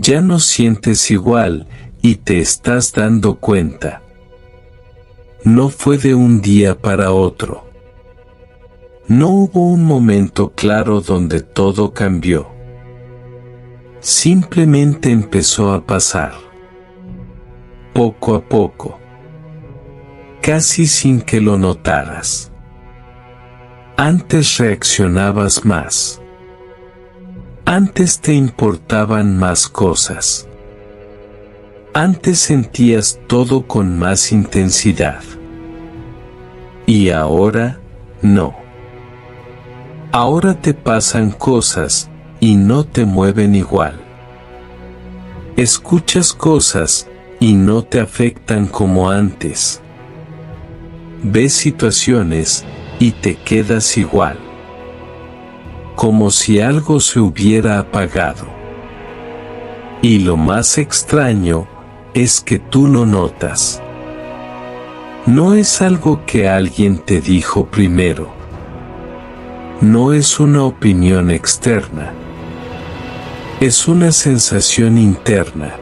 Ya no sientes igual y te estás dando cuenta. No fue de un día para otro. No hubo un momento claro donde todo cambió. Simplemente empezó a pasar. Poco a poco. Casi sin que lo notaras. Antes reaccionabas más. Antes te importaban más cosas. Antes sentías todo con más intensidad. Y ahora, no. Ahora te pasan cosas y no te mueven igual. Escuchas cosas y no te afectan como antes. Ves situaciones y te quedas igual. Como si algo se hubiera apagado. Y lo más extraño es que tú lo notas. No es algo que alguien te dijo primero. No es una opinión externa. Es una sensación interna.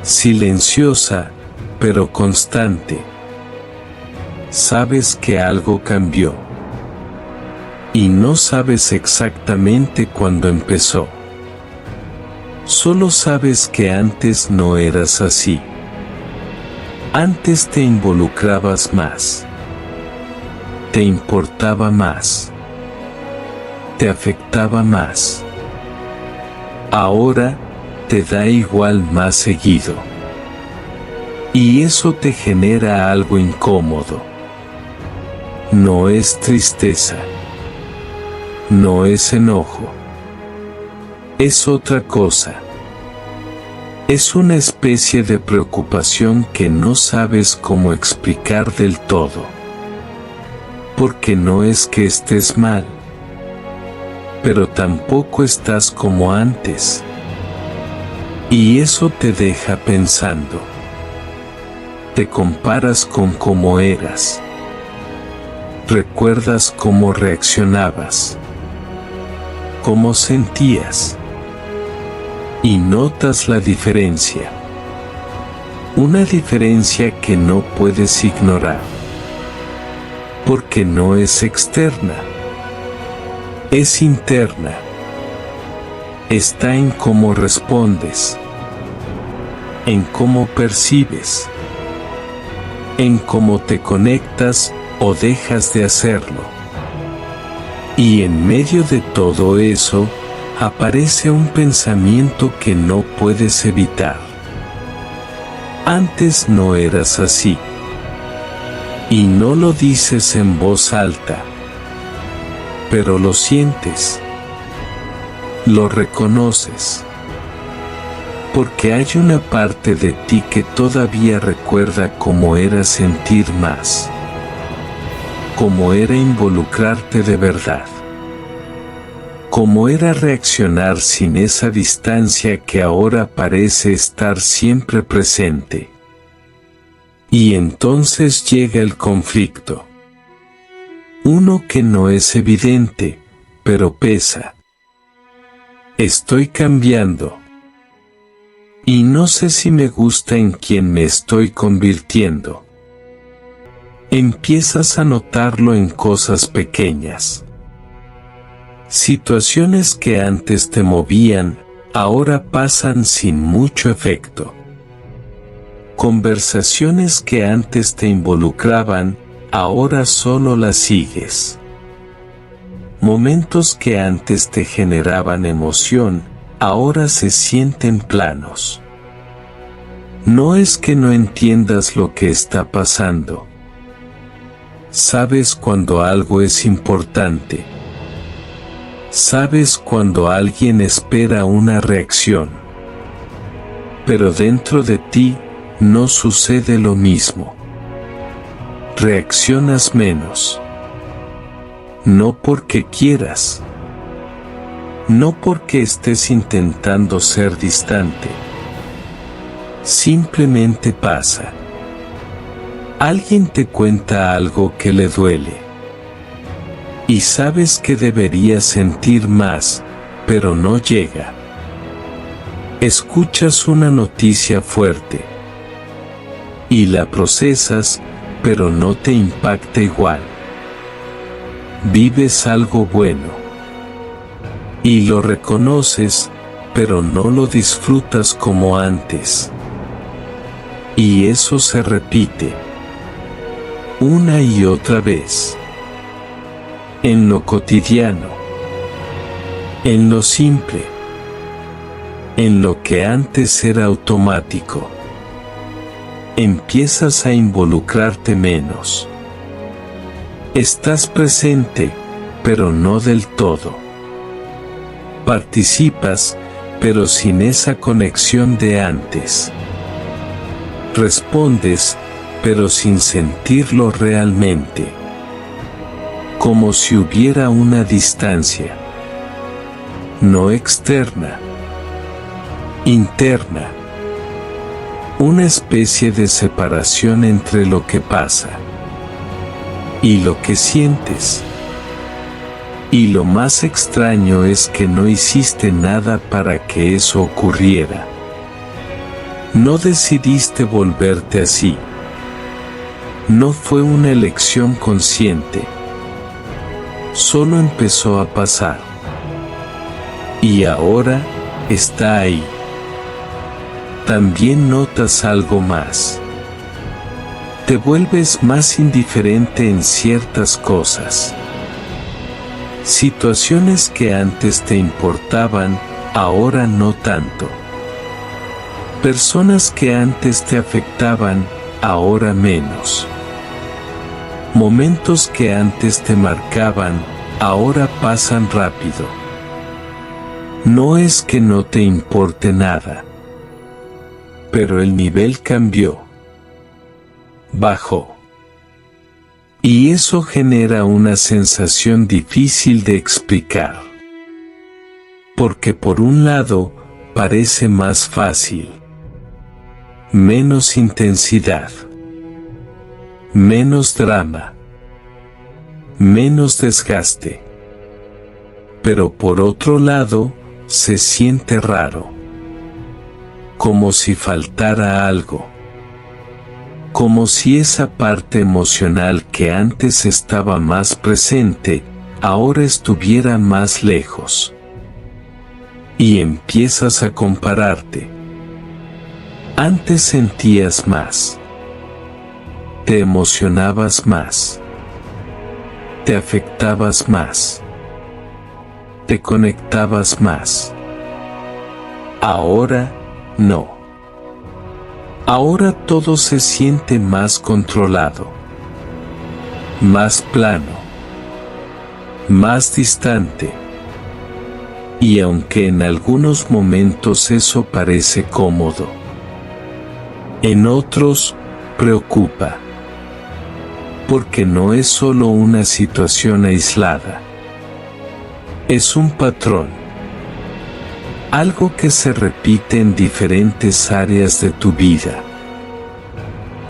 Silenciosa, pero constante. Sabes que algo cambió. Y no sabes exactamente cuándo empezó. Solo sabes que antes no eras así. Antes te involucrabas más. Te importaba más. Te afectaba más. Ahora, te da igual más seguido. Y eso te genera algo incómodo. No es tristeza. No es enojo. Es otra cosa. Es una especie de preocupación que no sabes cómo explicar del todo. Porque no es que estés mal. Pero tampoco estás como antes. Y eso te deja pensando. Te comparas con cómo eras. Recuerdas cómo reaccionabas. Cómo sentías. Y notas la diferencia. Una diferencia que no puedes ignorar. Porque no es externa. Es interna. Está en cómo respondes. En cómo percibes. En cómo te conectas o dejas de hacerlo. Y en medio de todo eso, aparece un pensamiento que no puedes evitar. Antes no eras así. Y no lo dices en voz alta. Pero lo sientes. Lo reconoces. Porque hay una parte de ti que todavía recuerda cómo era sentir más. Cómo era involucrarte de verdad. Cómo era reaccionar sin esa distancia que ahora parece estar siempre presente. Y entonces llega el conflicto. Uno que no es evidente, pero pesa. Estoy cambiando. Y no sé si me gusta en quién me estoy convirtiendo. Empiezas a notarlo en cosas pequeñas. Situaciones que antes te movían, ahora pasan sin mucho efecto. Conversaciones que antes te involucraban, ahora solo las sigues. Momentos que antes te generaban emoción, ahora se sienten planos. No es que no entiendas lo que está pasando. Sabes cuando algo es importante. Sabes cuando alguien espera una reacción. Pero dentro de ti, no sucede lo mismo. Reaccionas menos. No porque quieras. No porque estés intentando ser distante. Simplemente pasa. Alguien te cuenta algo que le duele. Y sabes que deberías sentir más, pero no llega. Escuchas una noticia fuerte y la procesas, pero no te impacta igual. Vives algo bueno y lo reconoces, pero no lo disfrutas como antes. Y eso se repite una y otra vez. En lo cotidiano, en lo simple, en lo que antes era automático. Empiezas a involucrarte menos. Estás presente, pero no del todo. Participas, pero sin esa conexión de antes. Respondes, pero sin sentirlo realmente. Como si hubiera una distancia. No externa. Interna. Una especie de separación entre lo que pasa y lo que sientes. Y lo más extraño es que no hiciste nada para que eso ocurriera. No decidiste volverte así. No fue una elección consciente. Solo empezó a pasar. Y ahora está ahí. También notas algo más. Te vuelves más indiferente en ciertas cosas. Situaciones que antes te importaban, ahora no tanto. Personas que antes te afectaban, ahora menos. Momentos que antes te marcaban, ahora pasan rápido. No es que no te importe nada, pero el nivel cambió. Bajó. Y eso genera una sensación difícil de explicar. Porque por un lado, parece más fácil. Menos intensidad. Menos drama. Menos desgaste. Pero por otro lado, se siente raro. Como si faltara algo. Como si esa parte emocional que antes estaba más presente, ahora estuviera más lejos. Y empiezas a compararte. Antes sentías más. Te emocionabas más. Te afectabas más. Te conectabas más. Ahora, no. Ahora todo se siente más controlado. Más plano. Más distante. Y aunque en algunos momentos eso parece cómodo, en otros, preocupa. Porque no es solo una situación aislada. Es un patrón. Algo que se repite en diferentes áreas de tu vida.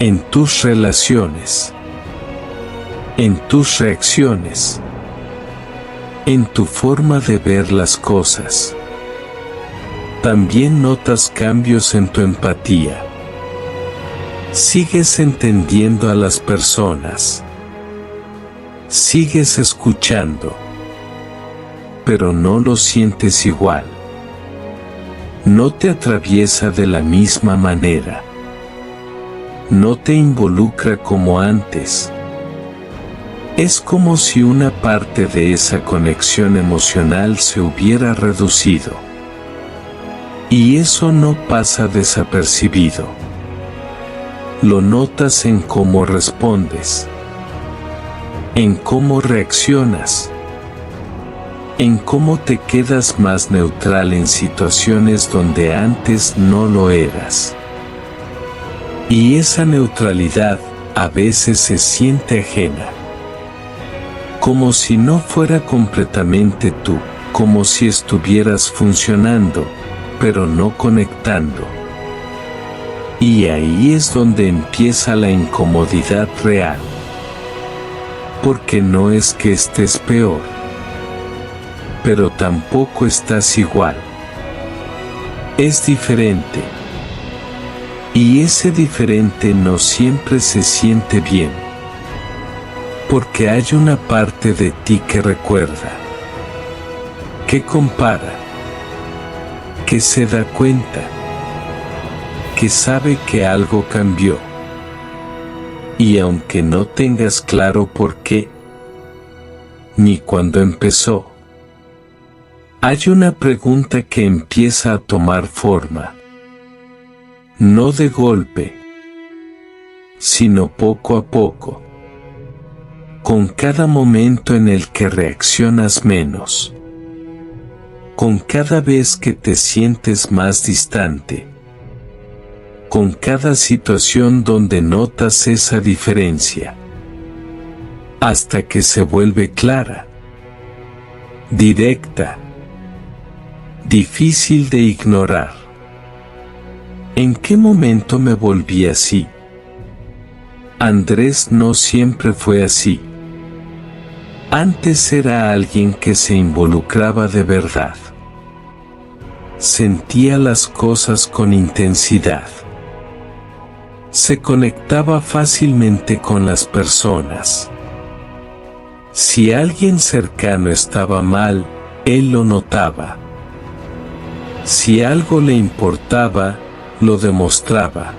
En tus relaciones. En tus reacciones. En tu forma de ver las cosas. También notas cambios en tu empatía. Sigues entendiendo a las personas. Sigues escuchando. Pero no lo sientes igual. No te atraviesa de la misma manera. No te involucra como antes. Es como si una parte de esa conexión emocional se hubiera reducido. Y eso no pasa desapercibido. Lo notas en cómo respondes. En cómo reaccionas. En cómo te quedas más neutral en situaciones donde antes no lo eras. Y esa neutralidad a veces se siente ajena. Como si no fuera completamente tú, como si estuvieras funcionando, pero no conectando. Y ahí es donde empieza la incomodidad real. Porque no es que estés peor, pero tampoco estás igual. es diferente. Y ese diferente no siempre se siente bien. Porque hay una parte de ti que recuerda, que compara, que se da cuenta, que sabe que algo cambió. Y aunque no tengas claro por qué, ni cuándo empezó, hay una pregunta que empieza a tomar forma. No de golpe, sino poco a poco. Con cada momento en el que reaccionas menos. Con cada vez que te sientes más distante. Con cada situación donde notas esa diferencia. Hasta que se vuelve clara. Directa. Difícil de ignorar. ¿En qué momento me volví así? Andrés no siempre fue así. Antes era alguien que se involucraba de verdad. Sentía las cosas con intensidad. Se conectaba fácilmente con las personas. Si alguien cercano estaba mal, él lo notaba. Si algo le importaba, lo demostraba.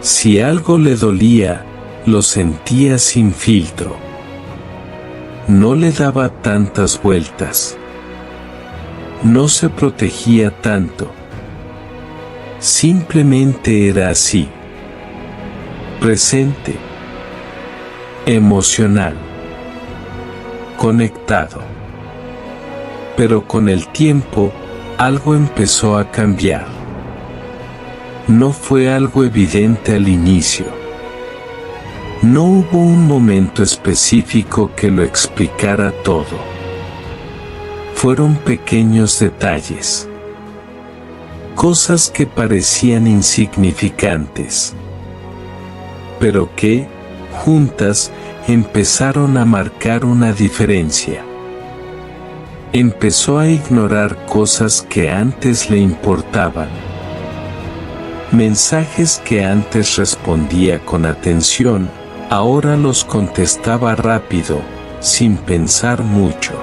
Si algo le dolía, lo sentía sin filtro. No le daba tantas vueltas. No se protegía tanto. Simplemente era así. Presente. Emocional. Conectado. Pero con el tiempo, algo empezó a cambiar. No fue algo evidente al inicio. No hubo un momento específico que lo explicara todo. Fueron pequeños detalles. Cosas que parecían insignificantes. Pero que, juntas, empezaron a marcar una diferencia. Empezó a ignorar cosas que antes le importaban. Mensajes que antes respondía con atención, ahora los contestaba rápido, sin pensar mucho.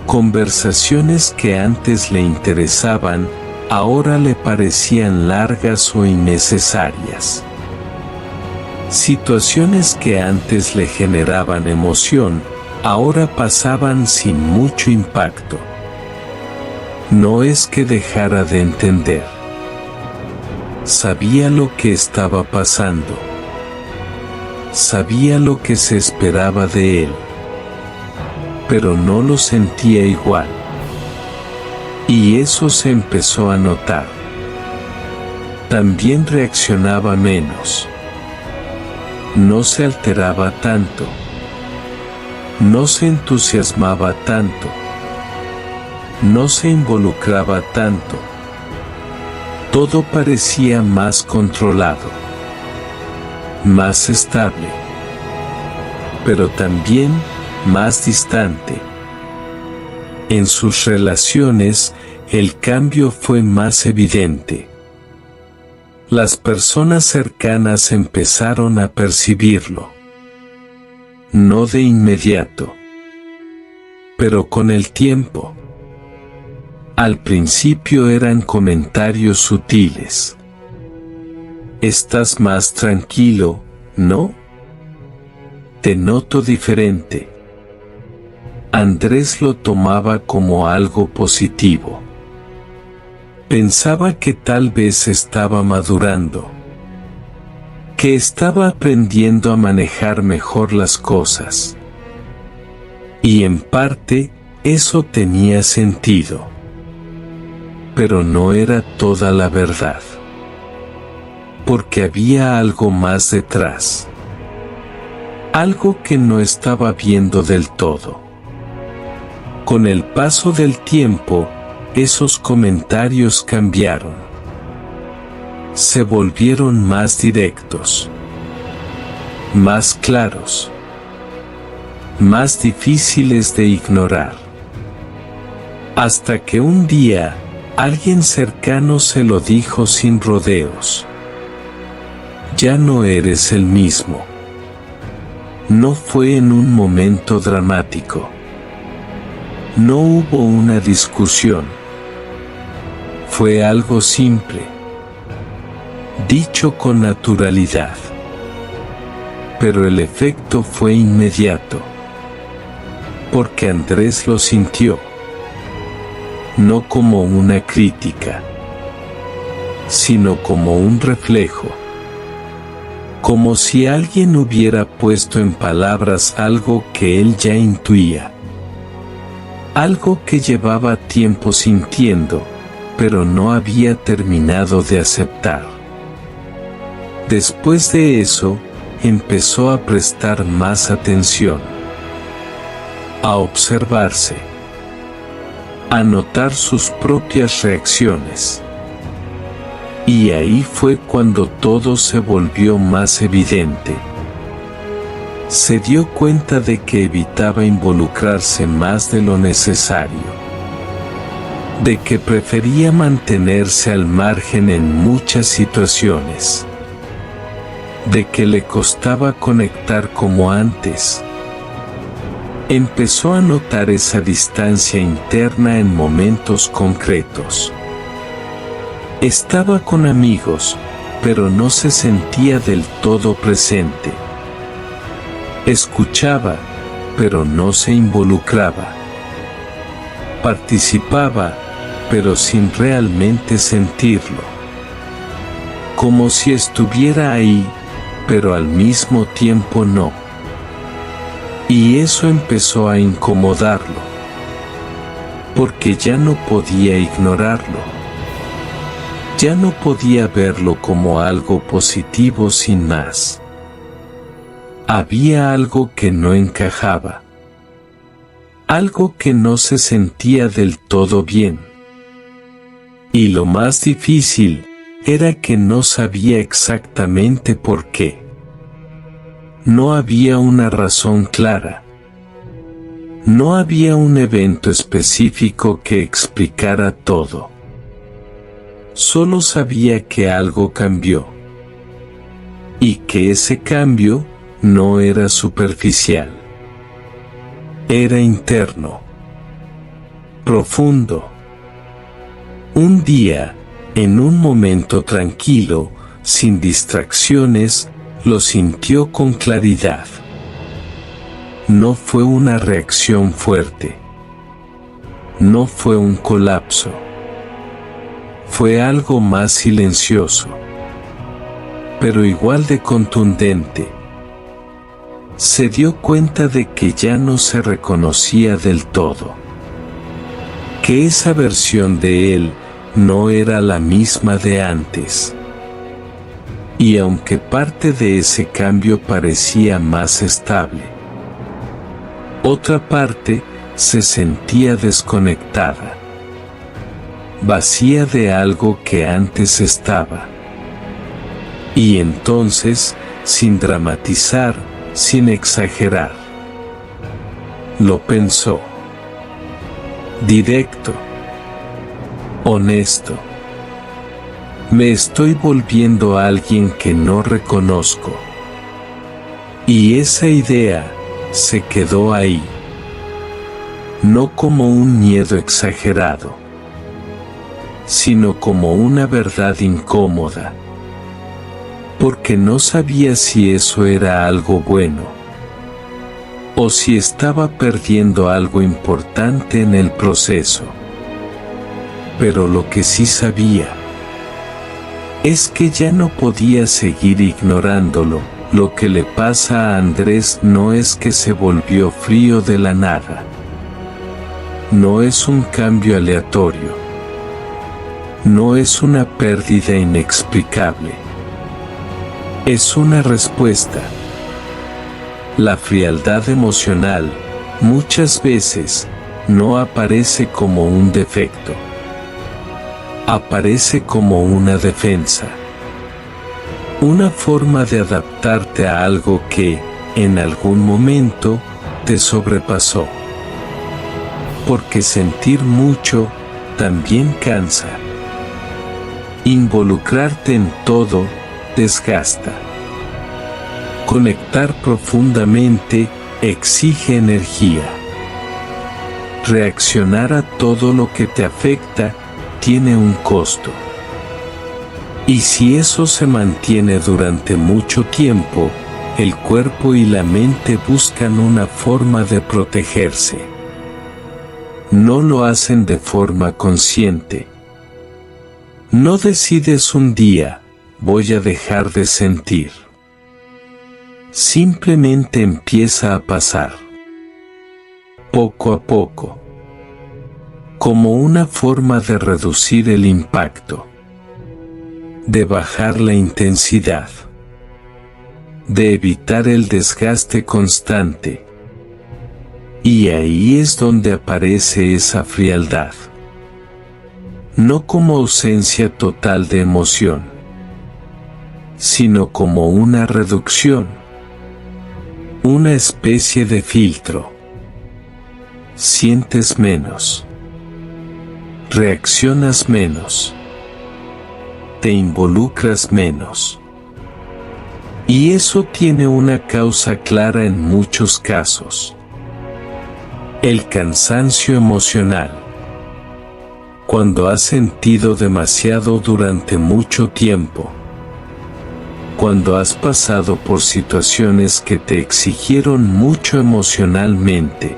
Conversaciones que antes le interesaban, ahora le parecían largas o innecesarias. Situaciones que antes le generaban emoción, ahora pasaban sin mucho impacto. No es que dejara de entender. Sabía lo que estaba pasando. Sabía lo que se esperaba de él. Pero no lo sentía igual. Y eso se empezó a notar. También reaccionaba menos. No se alteraba tanto. No se entusiasmaba tanto. No se involucraba tanto. Todo parecía más controlado. Más estable. Pero también más distante. En sus relaciones, el cambio fue más evidente. Las personas cercanas empezaron a percibirlo. No de inmediato, pero con el tiempo. Al principio eran comentarios sutiles. Estás más tranquilo, ¿no? Te noto diferente. Andrés lo tomaba como algo positivo. Pensaba que tal vez estaba madurando. Que estaba aprendiendo a manejar mejor las cosas. Y en parte, eso tenía sentido. Pero no era toda la verdad. Porque había algo más detrás. Algo que no estaba viendo del todo. Con el paso del tiempo, esos comentarios cambiaron. Se volvieron más directos. Más claros. Más difíciles de ignorar. Hasta que un día, Alguien cercano se lo dijo sin rodeos. Ya no eres el mismo. No fue en un momento dramático. No hubo una discusión. Fue algo simple, dicho con naturalidad. Pero el efecto fue inmediato, porque Andrés lo sintió, no como una crítica, sino como un reflejo. Como si alguien hubiera puesto en palabras algo que él ya intuía. Algo que llevaba tiempo sintiendo, pero no había terminado de aceptar. Después de eso, empezó a prestar más atención. A observarse. A notar sus propias reacciones. Y ahí fue cuando todo se volvió más evidente. Se dio cuenta de que evitaba involucrarse más de lo necesario. De que prefería mantenerse al margen en muchas situaciones. De que le costaba conectar como antes. Empezó a notar esa distancia interna en momentos concretos. Estaba con amigos, pero no se sentía del todo presente. Escuchaba, pero no se involucraba. Participaba, pero sin realmente sentirlo. Como si estuviera ahí, pero al mismo tiempo no. Y eso empezó a incomodarlo, porque ya no podía ignorarlo. Ya no podía verlo como algo positivo sin más. Había algo que no encajaba. Algo que no se sentía del todo bien. Y lo más difícil era que no sabía exactamente por qué. No había una razón clara. No había un evento específico que explicara todo. Solo sabía que algo cambió. Y que ese cambio no era superficial. Era interno. Profundo. Un día, en un momento tranquilo, sin distracciones, lo sintió con claridad. No fue una reacción fuerte. No fue un colapso. Fue algo más silencioso, pero igual de contundente. Se dio cuenta de que ya no se reconocía del todo. Que esa versión de él no era la misma de antes. Y aunque parte de ese cambio parecía más estable, otra parte se sentía desconectada. Vacía de algo que antes estaba. Y entonces, sin dramatizar, sin exagerar, lo pensó. Directo. Honesto. Me estoy volviendo alguien que no reconozco. Y esa idea se quedó ahí. No como un miedo exagerado, sino como una verdad incómoda. Porque no sabía si eso era algo bueno, o si estaba perdiendo algo importante en el proceso. Pero lo que sí sabía es que ya no podía seguir ignorándolo. Lo que le pasa a Andrés no es que se volvió frío de la nada. No es un cambio aleatorio. No es una pérdida inexplicable. Es una respuesta. La frialdad emocional, muchas veces, no aparece como un defecto. Aparece como una defensa. Una forma de adaptarte a algo que, en algún momento, te sobrepasó. Porque sentir mucho también cansa. Involucrarte en todo desgasta. Conectar profundamente exige energía. Reaccionar a todo lo que te afecta tiene un costo. Y si eso se mantiene durante mucho tiempo, el cuerpo y la mente buscan una forma de protegerse. No lo hacen de forma consciente. No decides un día, voy a dejar de sentir. Simplemente empieza a pasar. Poco a poco. Como una forma de reducir el impacto. De bajar la intensidad. De evitar el desgaste constante. Y ahí es donde aparece esa frialdad. No como ausencia total de emoción, sino como una reducción. Una especie de filtro. Sientes menos. Reaccionas menos. Te involucras menos. Y eso tiene una causa clara en muchos casos. El cansancio emocional. Cuando has sentido demasiado durante mucho tiempo. Cuando has pasado por situaciones que te exigieron mucho emocionalmente.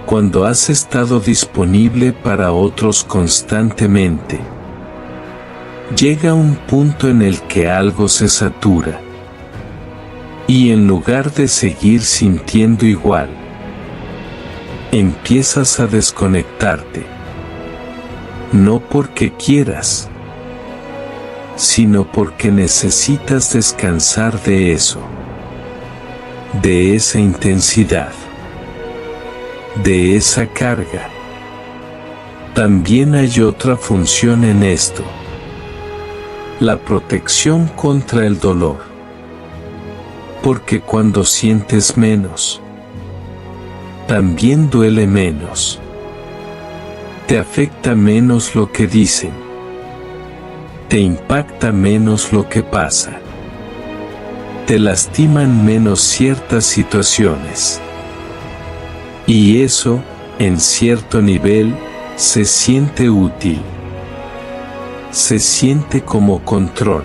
Cuando has estado disponible para otros constantemente. Llega un punto en el que algo se satura. Y en lugar de seguir sintiendo igual, empiezas a desconectarte. No porque quieras, sino porque necesitas descansar de eso, de esa intensidad, de esa carga. También hay otra función en esto: la protección contra el dolor. Porque cuando sientes menos, también duele menos. Te afecta menos lo que dicen. Te impacta menos lo que pasa. Te lastiman menos ciertas situaciones. Y eso, en cierto nivel, se siente útil. Se siente como control.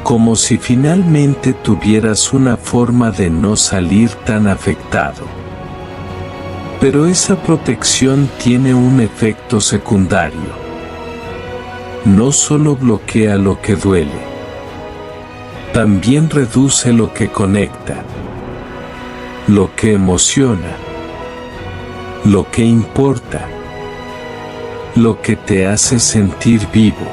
Como si finalmente tuvieras una forma de no salir tan afectado. Pero esa protección tiene un efecto secundario. No solo bloquea lo que duele, también reduce lo que conecta, lo que emociona, lo que importa, lo que te hace sentir vivo.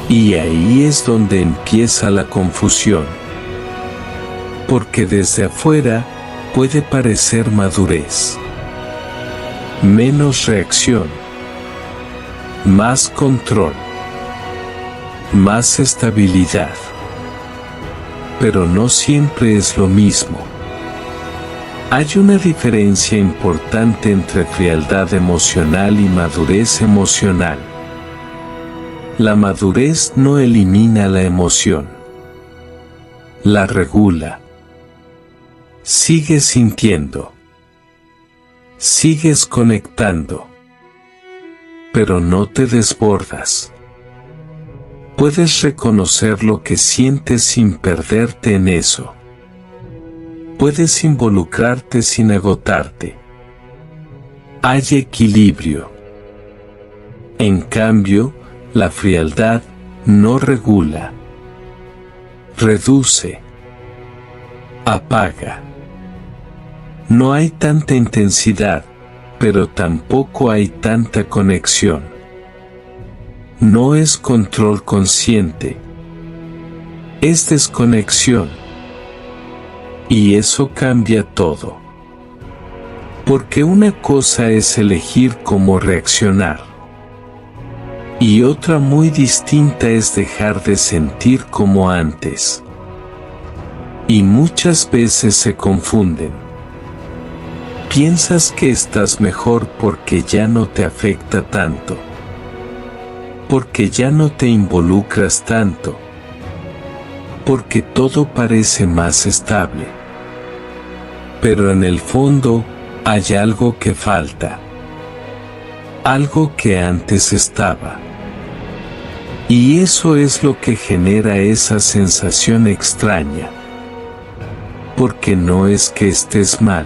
Y ahí es donde empieza la confusión. Porque desde afuera puede parecer madurez, menos reacción, más control, más estabilidad. Pero no siempre es lo mismo. Hay una diferencia importante entre frialdad emocional y madurez emocional. La madurez no elimina la emoción, la regula. Sigues sintiendo, sigues conectando, pero no te desbordas. Puedes reconocer lo que sientes sin perderte en eso. Puedes involucrarte sin agotarte. Hay equilibrio. En cambio, la frialdad no regula. Reduce. Apaga. No hay tanta intensidad, pero tampoco hay tanta conexión. No es control consciente. Es desconexión. Y eso cambia todo. Porque una cosa es elegir cómo reaccionar. Y otra muy distinta es dejar de sentir como antes. Y muchas veces se confunden. Piensas que estás mejor porque ya no te afecta tanto, porque ya no te involucras tanto, porque todo parece más estable. Pero en el fondo, hay algo que falta, algo que antes estaba. Y eso es lo que genera esa sensación extraña. Porque no es que estés mal,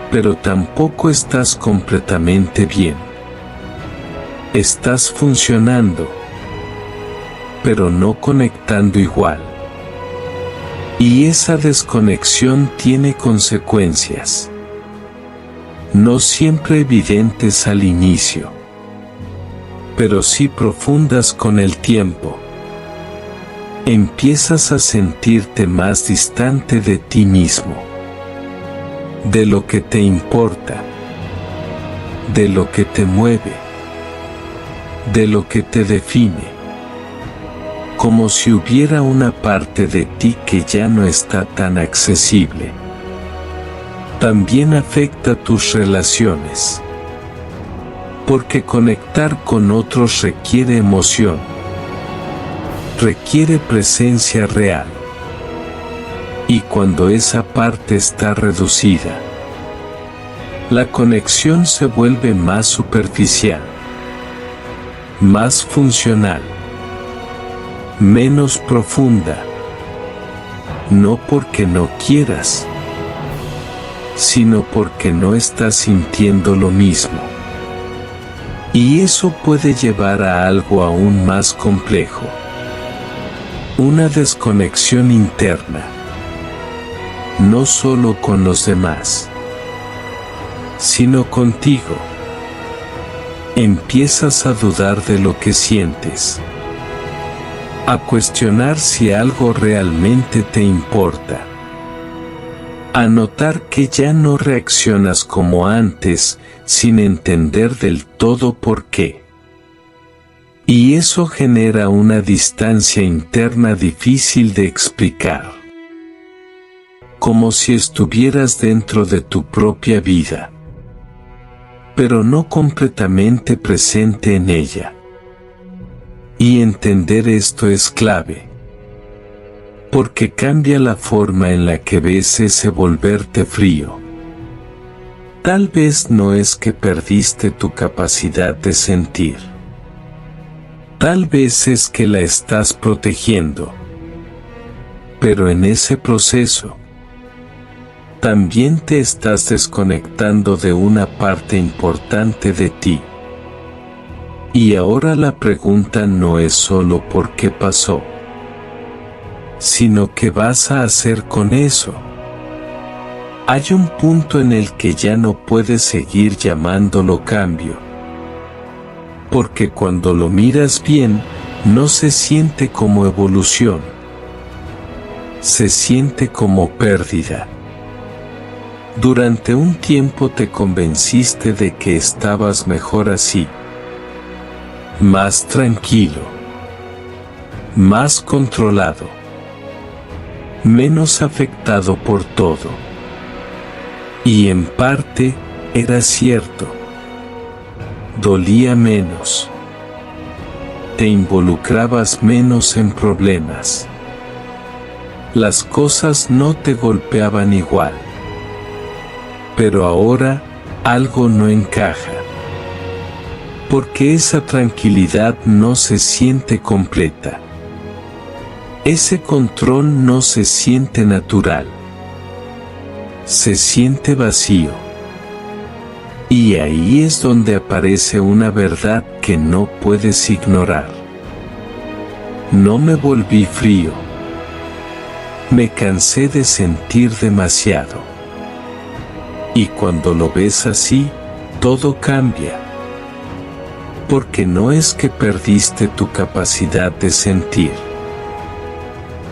pero tampoco estás completamente bien. Estás funcionando, pero no conectando igual. Y esa desconexión tiene consecuencias, no siempre evidentes al inicio, pero sí profundas con el tiempo. Empiezas a sentirte más distante de ti mismo, de lo que te importa, de lo que te mueve, de lo que te define. Como si hubiera una parte de ti que ya no está tan accesible. También afecta tus relaciones, porque conectar con otros requiere emoción, requiere presencia real. Y cuando esa parte está reducida, la conexión se vuelve más superficial, más funcional, menos profunda. No porque no quieras, sino porque no estás sintiendo lo mismo. Y eso puede llevar a algo aún más complejo. Una desconexión interna. No solo con los demás, sino contigo. Empiezas a dudar de lo que sientes, a cuestionar si algo realmente te importa, a notar que ya no reaccionas como antes, sin entender del todo por qué. Y eso genera una distancia interna difícil de explicar. Como si estuvieras dentro de tu propia vida, pero no completamente presente en ella. Y entender esto es clave, porque cambia la forma en la que ves ese volverte frío. Tal vez no es que perdiste tu capacidad de sentir. Tal vez es que la estás protegiendo. Pero en ese proceso, también te estás desconectando de una parte importante de ti. Y ahora la pregunta no es solo por qué pasó, sino qué vas a hacer con eso. Hay un punto en el que ya no puedes seguir llamándolo cambio, porque cuando lo miras bien, no se siente como evolución, se siente como pérdida. Durante un tiempo te convenciste de que estabas mejor así, más tranquilo, más controlado, menos afectado por todo. Y en parte, era cierto. Dolía menos. Te involucrabas menos en problemas. Las cosas no te golpeaban igual. Pero ahora, algo no encaja. Porque esa tranquilidad no se siente completa. Ese control no se siente natural. Se siente vacío. Y ahí es donde aparece una verdad que no puedes ignorar. No me volví frío. Me cansé de sentir demasiado. Y cuando lo ves así, todo cambia. Porque no es que perdiste tu capacidad de sentir.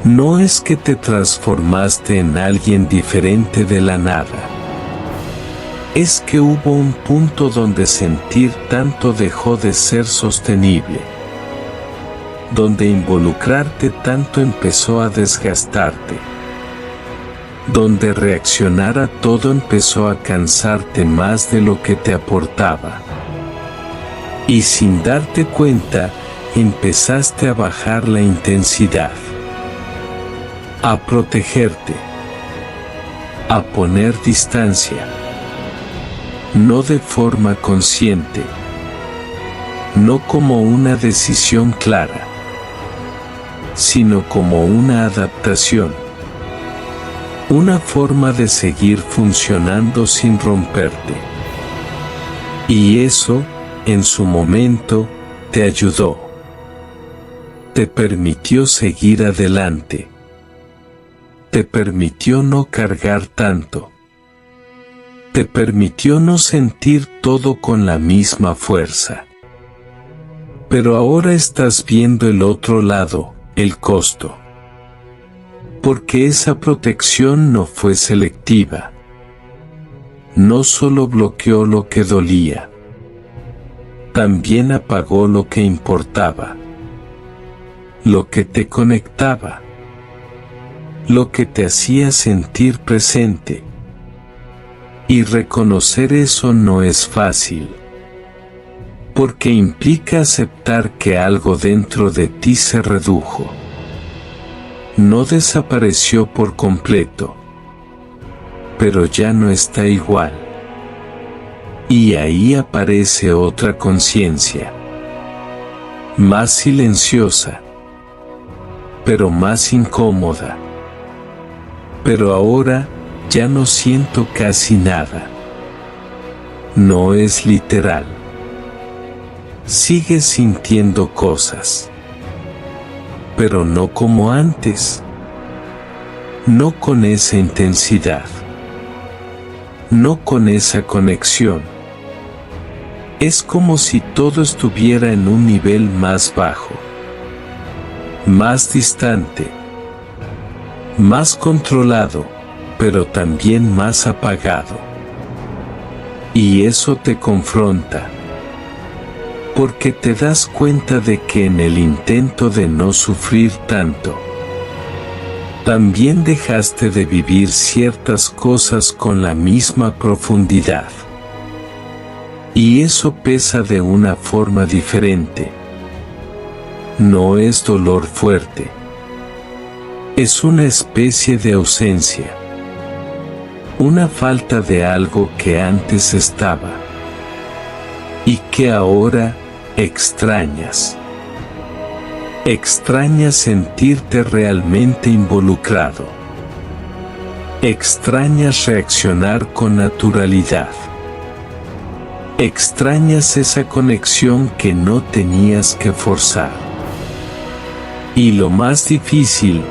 No es que te transformaste en alguien diferente de la nada. Es que hubo un punto donde sentir tanto dejó de ser sostenible. Donde involucrarte tanto empezó a desgastarte. donde reaccionar a todo empezó a cansarte más de lo que te aportaba. Y sin darte cuenta, empezaste a bajar la intensidad, a protegerte, a poner distancia, no de forma consciente, no como una decisión clara, sino como una adaptación, una forma de seguir funcionando sin romperte. Y eso, en su momento, te ayudó. Te permitió seguir adelante. Te permitió no cargar tanto. Te permitió no sentir todo con la misma fuerza. Pero ahora estás viendo el otro lado, el costo. Porque esa protección no fue selectiva. No solo bloqueó lo que dolía, también apagó lo que importaba, lo que te conectaba, lo que te hacía sentir presente. Y reconocer eso no es fácil, porque implica aceptar que algo dentro de ti se redujo. No desapareció por completo, pero ya no está igual. Y ahí aparece otra conciencia, más silenciosa, pero más incómoda. Pero ahora ya no siento casi nada. No es literal. Sigues sintiendo cosas, pero no como antes. No con esa intensidad. No con esa conexión. Es como si todo estuviera en un nivel más bajo, más distante, más controlado, pero también más apagado. Y eso te confronta, porque te das cuenta de que en el intento de no sufrir tanto, también dejaste de vivir ciertas cosas con la misma profundidad. Y eso pesa de una forma diferente. No es dolor fuerte. Es una especie de ausencia. Una falta de algo que antes estaba y que ahora extrañas. Extrañas sentirte realmente involucrado. Extrañas reaccionar con naturalidad. Extrañas esa conexión que no tenías que forzar. Y lo más difícil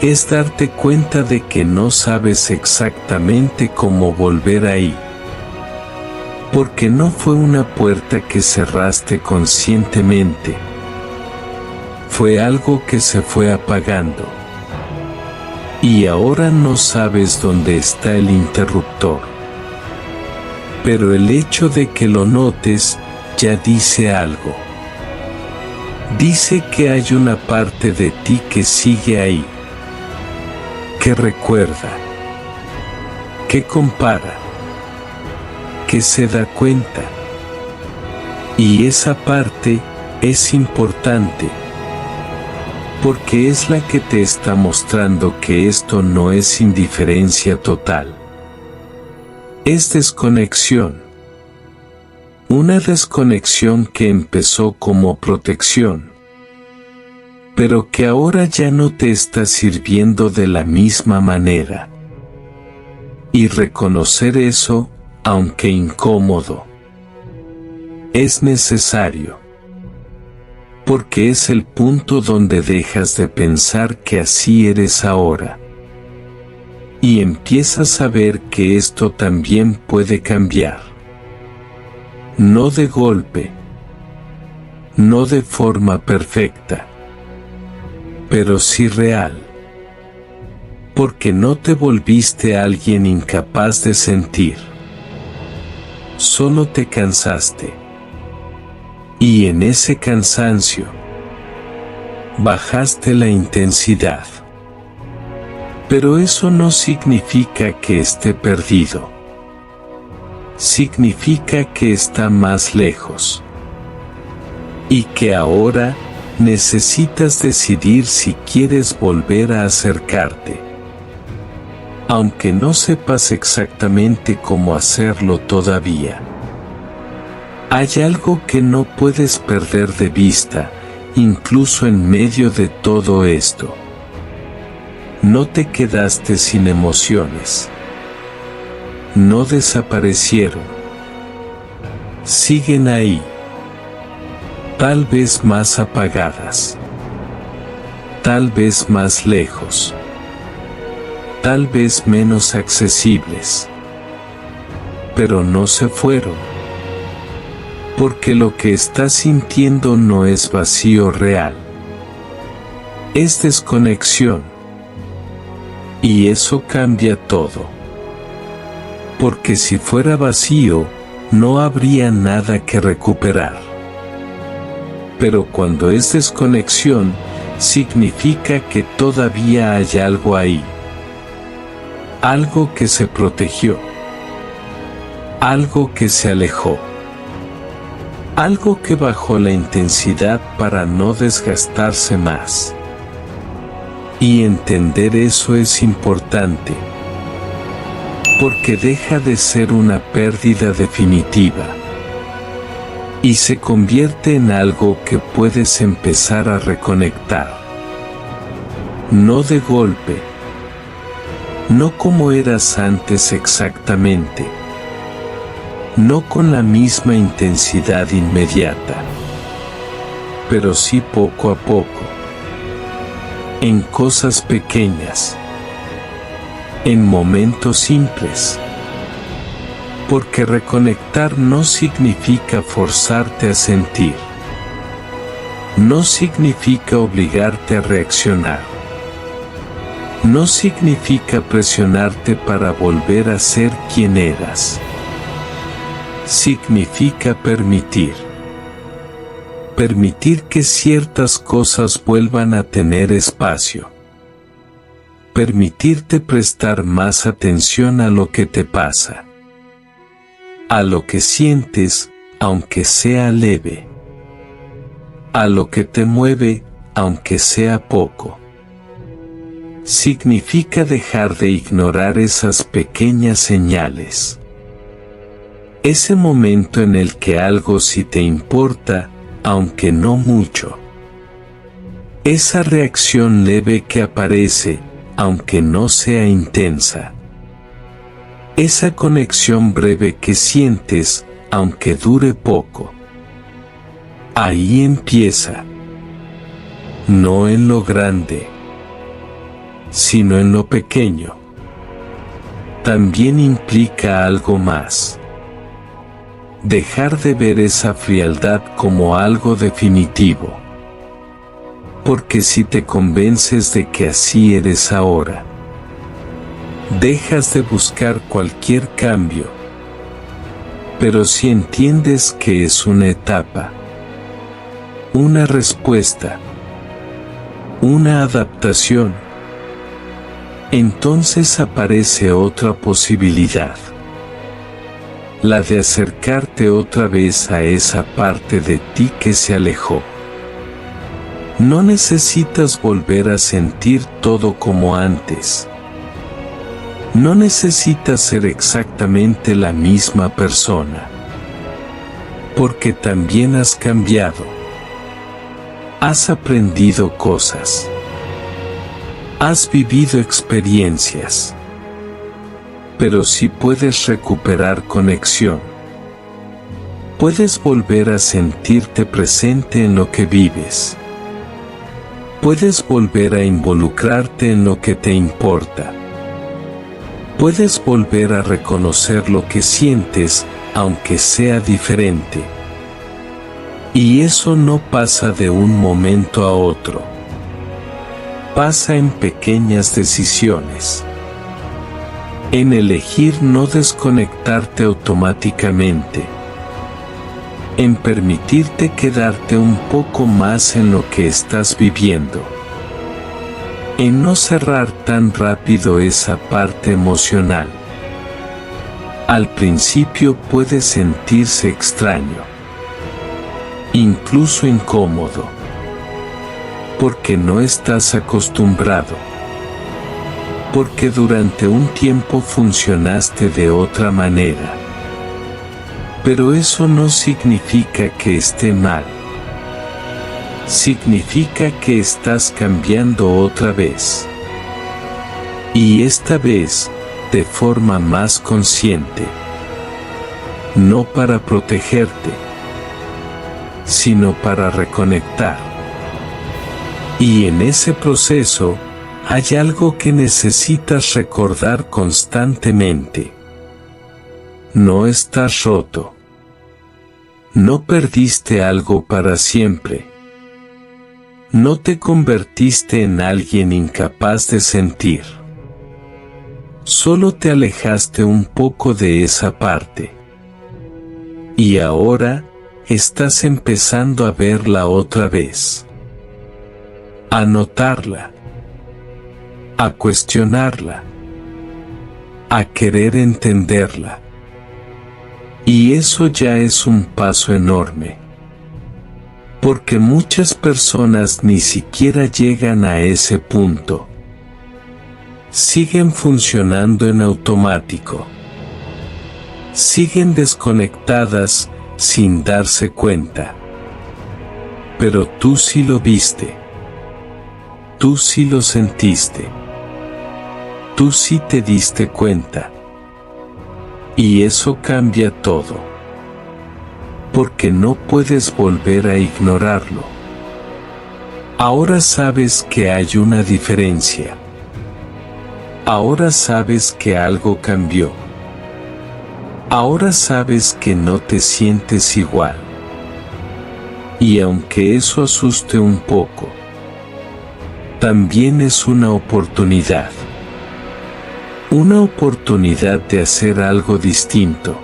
es darte cuenta de que no sabes exactamente cómo volver ahí. Porque no fue una puerta que cerraste conscientemente. Fue algo que se fue apagando. Y ahora no sabes dónde está el interruptor. Pero el hecho de que lo notes ya dice algo. Dice que hay una parte de ti que sigue ahí, que recuerda, que compara, que se da cuenta. Y esa parte es importante, porque es la que te está mostrando que esto no es indiferencia total. Es desconexión. Una desconexión que empezó como protección, pero que ahora ya no te está sirviendo de la misma manera. Y reconocer eso, aunque incómodo, es necesario. Porque es el punto donde dejas de pensar que así eres ahora. Y empiezas a ver que esto también puede cambiar. No de golpe, no de forma perfecta, pero sí real. Porque no te volviste alguien incapaz de sentir. Solo te cansaste. Y en ese cansancio, bajaste la intensidad. Pero eso no significa que esté perdido. Significa que está más lejos. Y que ahora necesitas decidir si quieres volver a acercarte. Aunque no sepas exactamente cómo hacerlo todavía. Hay algo que no puedes perder de vista, incluso en medio de todo esto. No te quedaste sin emociones. No desaparecieron. Siguen ahí. Tal vez más apagadas. Tal vez más lejos. Tal vez menos accesibles. Pero no se fueron. Porque lo que estás sintiendo no es vacío real. Es desconexión. Y eso cambia todo. Porque si fuera vacío, no habría nada que recuperar. Pero cuando es desconexión, significa que todavía hay algo ahí. Algo que se protegió. Algo que se alejó. Algo que bajó la intensidad para no desgastarse más. Y entender eso es importante. Porque deja de ser una pérdida definitiva. Y se convierte en algo que puedes empezar a reconectar. No de golpe. No como eras antes exactamente. No con la misma intensidad inmediata. Pero sí poco a poco. En cosas pequeñas. En momentos simples. Porque reconectar no significa forzarte a sentir. No significa obligarte a reaccionar. No significa presionarte para volver a ser quien eras. Significa permitir. Permitir que ciertas cosas vuelvan a tener espacio. Permitirte prestar más atención a lo que te pasa. A lo que sientes, aunque sea leve. A lo que te mueve, aunque sea poco. Significa dejar de ignorar esas pequeñas señales. Ese momento en el que algo sí te importa, aunque no mucho. Esa reacción leve que aparece, aunque no sea intensa. Esa conexión breve que sientes, aunque dure poco. Ahí empieza. No en lo grande, sino en lo pequeño. También implica algo más. Dejar de ver esa frialdad como algo definitivo. Porque si te convences de que así eres ahora, dejas de buscar cualquier cambio. Pero si entiendes que es una etapa, una respuesta, una adaptación, entonces aparece otra posibilidad. La de acercarte otra vez a esa parte de ti que se alejó. No necesitas volver a sentir todo como antes. No necesitas ser exactamente la misma persona. Porque también has cambiado. Has aprendido cosas. Has vivido experiencias. Pero sí puedes recuperar conexión. Puedes volver a sentirte presente en lo que vives. Puedes volver a involucrarte en lo que te importa. Puedes volver a reconocer lo que sientes, aunque sea diferente. Y eso no pasa de un momento a otro. Pasa en pequeñas decisiones. En elegir no desconectarte automáticamente. En permitirte quedarte un poco más en lo que estás viviendo. en no cerrar tan rápido esa parte emocional. Al principio puede sentirse extraño, incluso incómodo, porque no estás acostumbrado, porque durante un tiempo funcionaste de otra manera. Pero eso no significa que esté mal. Significa que estás cambiando otra vez. Y esta vez, de forma más consciente. No para protegerte, sino para reconectar. Y en ese proceso, hay algo que necesitas recordar constantemente. No estás roto. No perdiste algo para siempre. No te convertiste en alguien incapaz de sentir. Solo te alejaste un poco de esa parte. Y ahora, estás empezando a verla otra vez. A notarla. A cuestionarla. A querer entenderla. Y eso ya es un paso enorme. Porque muchas personas ni siquiera llegan a ese punto. Siguen funcionando en automático. Siguen desconectadas sin darse cuenta. Pero tú sí lo viste. Tú sí lo sentiste. Tú sí te diste cuenta. Y eso cambia todo. Porque no puedes volver a ignorarlo. Ahora sabes que hay una diferencia. Ahora sabes que algo cambió. Ahora sabes que no te sientes igual. Y aunque eso asuste un poco, también es una oportunidad. Una oportunidad de hacer algo distinto.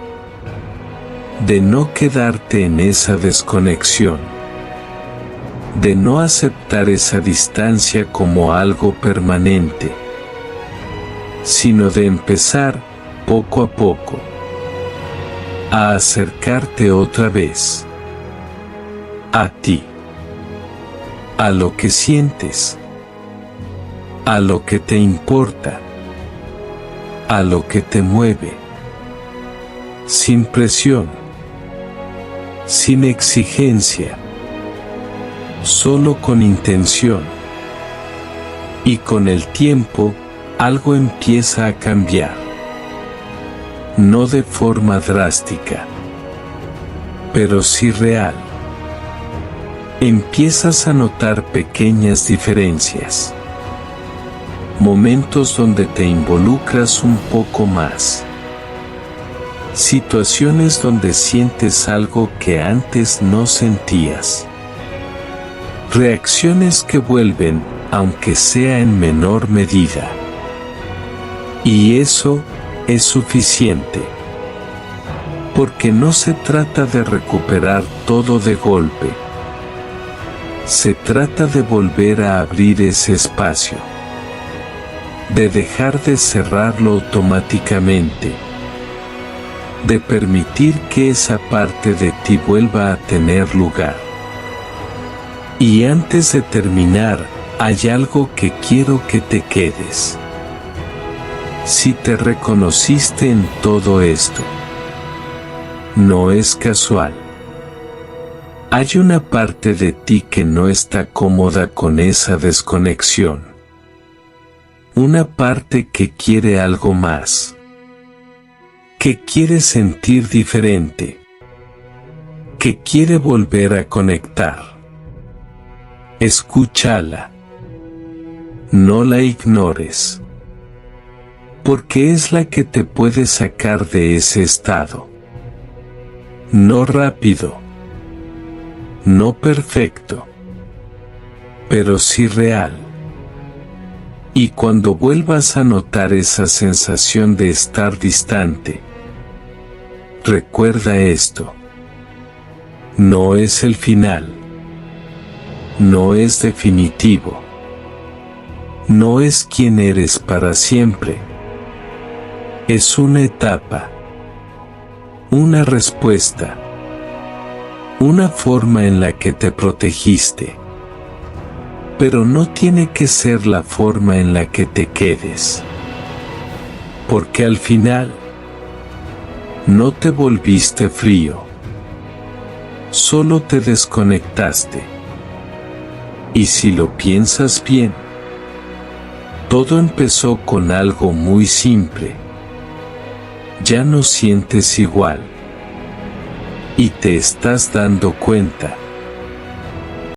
De no quedarte en esa desconexión. De no aceptar esa distancia como algo permanente. Sino de empezar, poco a poco, a acercarte otra vez. A ti. A lo que sientes. A lo que te importa. A lo que te mueve. Sin presión. Sin exigencia. Solo con intención. Y con el tiempo, algo empieza a cambiar. No de forma drástica, pero sí real. Empiezas a notar pequeñas diferencias. Momentos donde te involucras un poco más. Situaciones donde sientes algo que antes no sentías. Reacciones que vuelven, aunque sea en menor medida. Y eso es suficiente. Porque no se trata de recuperar todo de golpe. Se trata de volver a abrir ese espacio. De dejar de cerrarlo automáticamente. De permitir que esa parte de ti vuelva a tener lugar. Y antes de terminar, hay algo que quiero que te quedes. Si te reconociste en todo esto, no es casual. Hay una parte de ti que no está cómoda con esa desconexión. Una parte que quiere algo más. Que quiere sentir diferente. Que quiere volver a conectar. Escúchala. No la ignores. Porque es la que te puede sacar de ese estado. No rápido. No perfecto. Pero sí real. Y cuando vuelvas a notar esa sensación de estar distante, recuerda esto. No es el final. No es definitivo. No es quien eres para siempre. Es una etapa, una respuesta, una forma en la que te protegiste. Pero no tiene que ser la forma en la que te quedes. Porque al final, no te volviste frío. Solo te desconectaste. Y si lo piensas bien, todo empezó con algo muy simple. Ya no sientes igual. Y te estás dando cuenta.